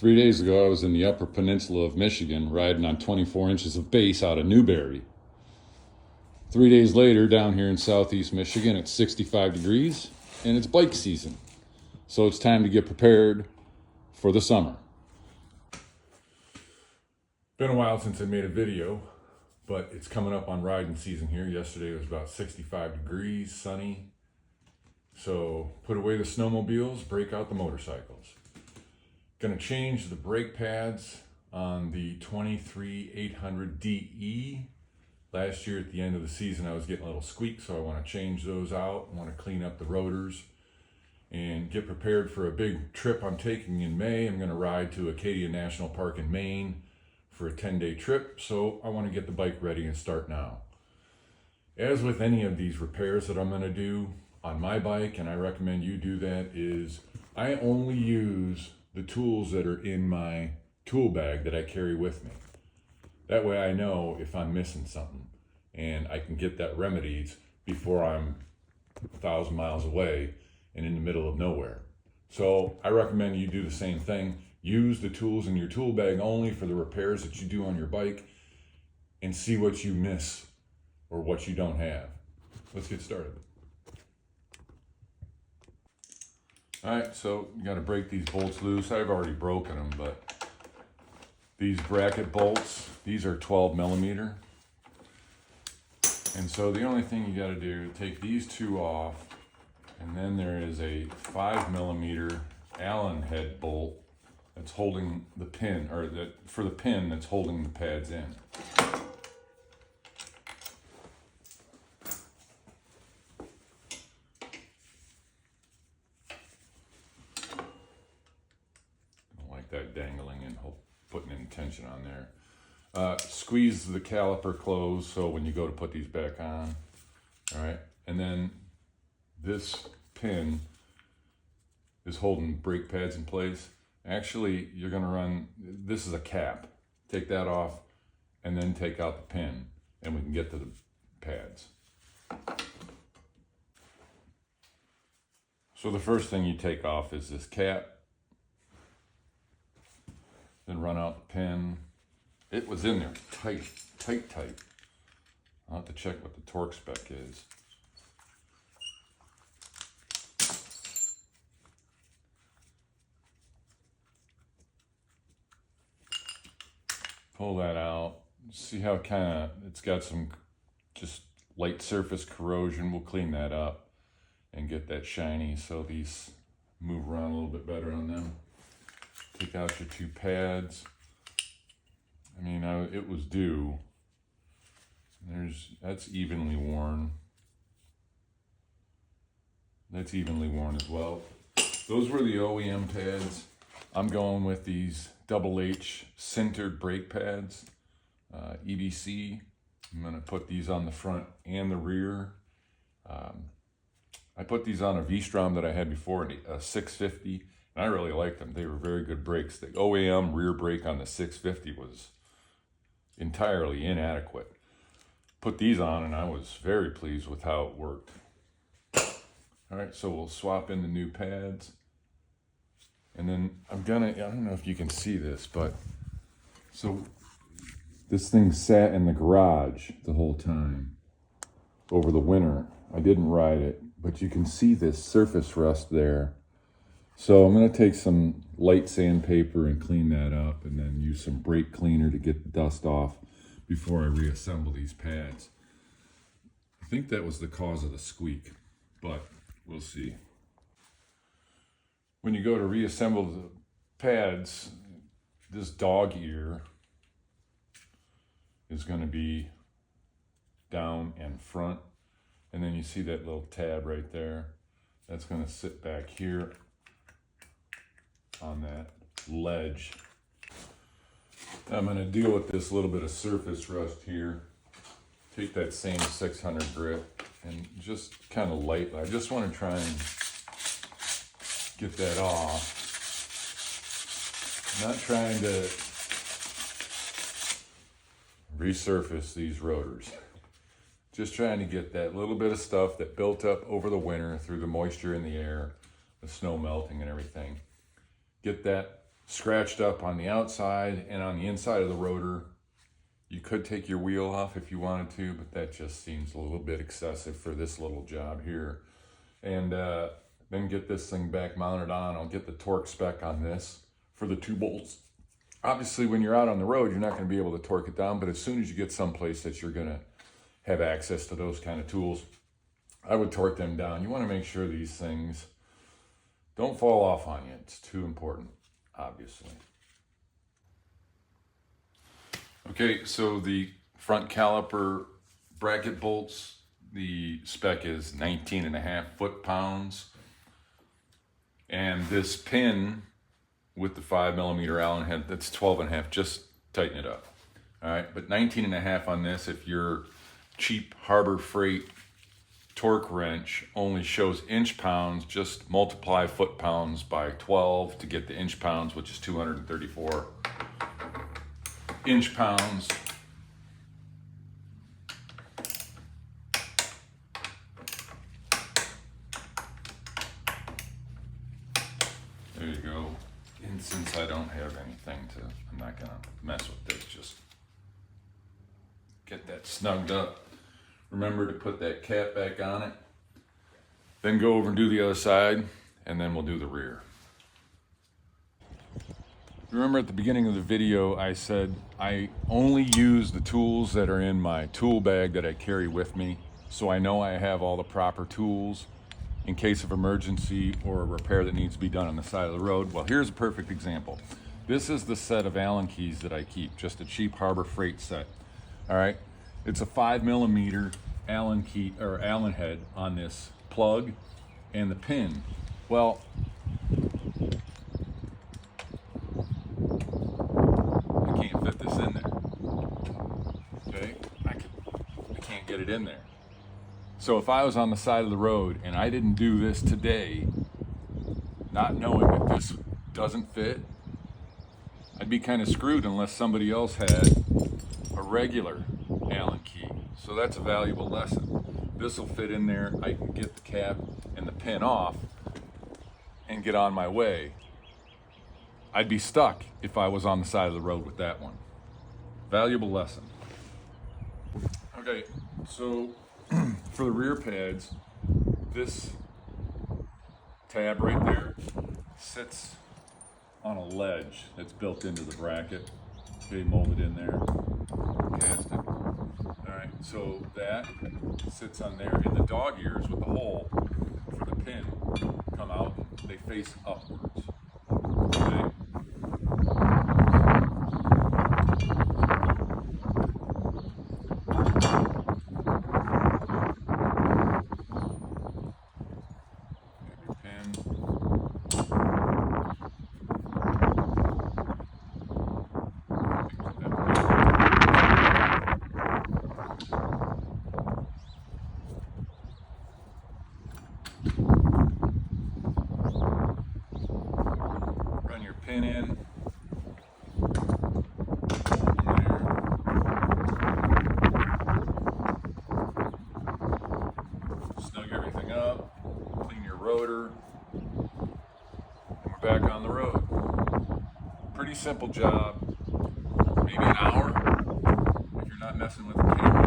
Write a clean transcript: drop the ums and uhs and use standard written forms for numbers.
3 days ago, I was in the Upper Peninsula of Michigan riding on 24 inches of bass out of Newberry. 3 days later, down here in southeast Michigan, it's 65 degrees and it's bike season. So it's time to get prepared for the summer. Been a while since I made a video, but it's coming up on riding season here. Yesterday was about 65 degrees, sunny. So put away the snowmobiles, break out the motorcycles. Gonna change the brake pads on the 23-800DE. Last year at the end of the season, I was getting a little squeak, so I wanna change those out. I wanna clean up the rotors and get prepared for a big trip I'm taking in May. I'm gonna ride to Acadia National Park in Maine for a 10-day trip, so I wanna get the bike ready and start now. As with any of these repairs that I'm gonna do on my bike, and I recommend you do that, is I only use the tools that are in my tool bag that I carry with me. That way I know if I'm missing something and I can get that remedied before I'm 1,000 miles away and in the middle of nowhere. So I recommend you do the same thing. Use the tools in your tool bag only for the repairs that you do on your bike and see what you miss or what you don't have. Let's get started. All right, so you got to break these bolts loose. I've already broken them, but these bracket bolts, these are 12 millimeter. And so the only thing you got to do, take these two off, and then there is a 5 millimeter Allen head bolt that's holding the pin, or for the pin that's holding the pads in. That dangling and putting any tension on there. Squeeze the caliper closed so when you go to put these back on. All right, and then this pin is holding brake pads in place. Actually, you're gonna run, this is a cap. Take that off and then take out the pin and we can get to the pads. So the first thing you take off is this cap. Then run out the pin. It was in there tight. I'll have to check what the torque spec is. Pull that out. See how it's got some just light surface corrosion. We'll clean that up and get that shiny so these move around a little bit better on them. Take out your two pads. I mean, it was due. That's evenly worn. That's evenly worn as well. Those were the OEM pads. I'm going with these Double H Sintered brake pads, EBC. I'm gonna put these on the front and the rear. I put these on a V Strom that I had before, a 650. And I really liked them. They were very good brakes. The OEM rear brake on the 650 was entirely inadequate. Put these on and I was very pleased with how it worked. All right, so we'll swap in the new pads. And then I don't know if you can see this, but so this thing sat in the garage the whole time over the winter. I didn't ride it, but you can see this surface rust there. So I'm going to take some light sandpaper and clean that up and then use some brake cleaner to get the dust off before I reassemble these pads. I think that was the cause of the squeak, but we'll see. When you go to reassemble the pads, this dog ear is going to be down and front. And then you see that little tab right there. That's going to sit back here on that ledge. I'm going to deal with this little bit of surface rust here. Take that same 600 grip and just kind of lightly. I just want to try and get that off. I'm not trying to resurface these rotors. Just trying to get that little bit of stuff that built up over the winter through the moisture in the air, the snow melting and everything. Get that scratched up on the outside and on the inside of the rotor. You could take your wheel off if you wanted to, but that just seems a little bit excessive for this little job here. And then get this thing back mounted on. I'll get the torque spec on this for the 2 bolts. Obviously, when you're out on the road, you're not going to be able to torque it down, but as soon as you get someplace that you're going to have access to those kind of tools, I would torque them down. You want to make sure these things don't fall off on you. It's too important, obviously. Okay, so the front caliper bracket bolts, the spec is 19.5 foot-pounds. And this pin with the 5mm Allen head, that's 12.5, just tighten it up. All right, but 19.5 on this. If your cheap Harbor Freight torque wrench only shows inch-pounds, just multiply foot-pounds by 12 to get the inch-pounds, which is 234 inch-pounds. There you go. And since I don't have anything I'm not gonna mess with this, just get that snugged up. Remember to put that cap back on it. Then go over and do the other side, and then we'll do the rear. Remember at the beginning of the video, I said I only use the tools that are in my tool bag that I carry with me, so I know I have all the proper tools in case of emergency or a repair that needs to be done on the side of the road. Well, here's a perfect example. This is the set of Allen keys that I keep, just a cheap Harbor Freight set. All right, it's a 5mm Allen key or Allen head on this plug and the pin. Well, I can't fit this in there. Okay, I can't get it in there. So if I was on the side of the road and I didn't do this today, not knowing that this doesn't fit, I'd be kind of screwed unless somebody else had a regular Allen key. So that's a valuable lesson. This will fit in there. I can get the cap and the pin off and get on my way. I'd be stuck if I was on the side of the road with that one. Valuable lesson. Okay, so for the rear pads, this tab right there sits on a ledge that's built into the bracket. Okay, molded in there, cast it. All right, so that sits on there, and the dog ears with the hole for the pin come out, they face upwards. Okay. Run your pin in. Snug everything up, clean your rotor, and we're back on the road. Pretty simple job, maybe an hour if you're not messing with the camera.